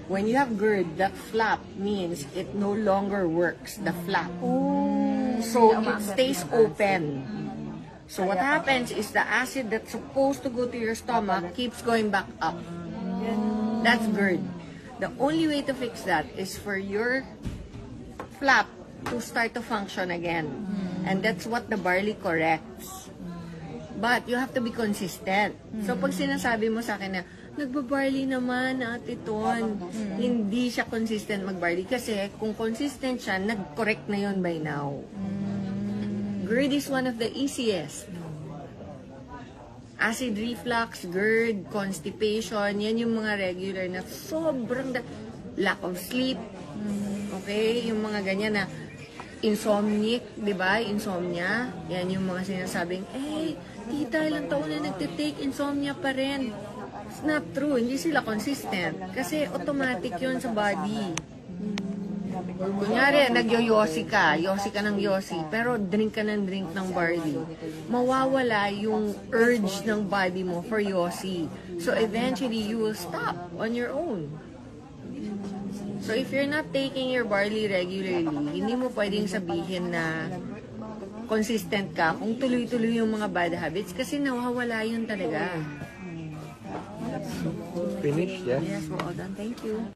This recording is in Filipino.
When you have GERD, that flap means it no longer works, the flap. So it stays open. So what happens is the acid that's supposed to go to your stomach keeps going back up. That's GERD. The only way to fix that is for your flap to start to function again. And that's what the barley corrects. But you have to be consistent. So pag sinasabi mo sa akin na, nagbabarley naman, Ate Ton, hindi siya consistent magbarley. Kasi kung consistent siya, nag-correct na yun by now. GERD is one of the easiest. Acid reflux, GERD, constipation, yan yung mga regular na sobrang lack of sleep. Okay? Yung mga ganyan na insomnic, di ba? Insomnia. Yan yung mga sinasabing, tita, ilang taon na nagtitake, insomnia pa rin. It's not true. Hindi sila consistent. Kasi automatic yun sa body. Kunyari, yosi ka ng yosi, pero drink ka ng barley. Mawawala yung urge ng body mo for yosi. So eventually, you will stop on your own. So if you're not taking your barley regularly, hindi mo pwedeng sabihin na consistent ka kung tuloy-tuloy yung mga bad habits kasi nawawala yun talaga. Finished, yeah? Yes, we're all done. Thank you.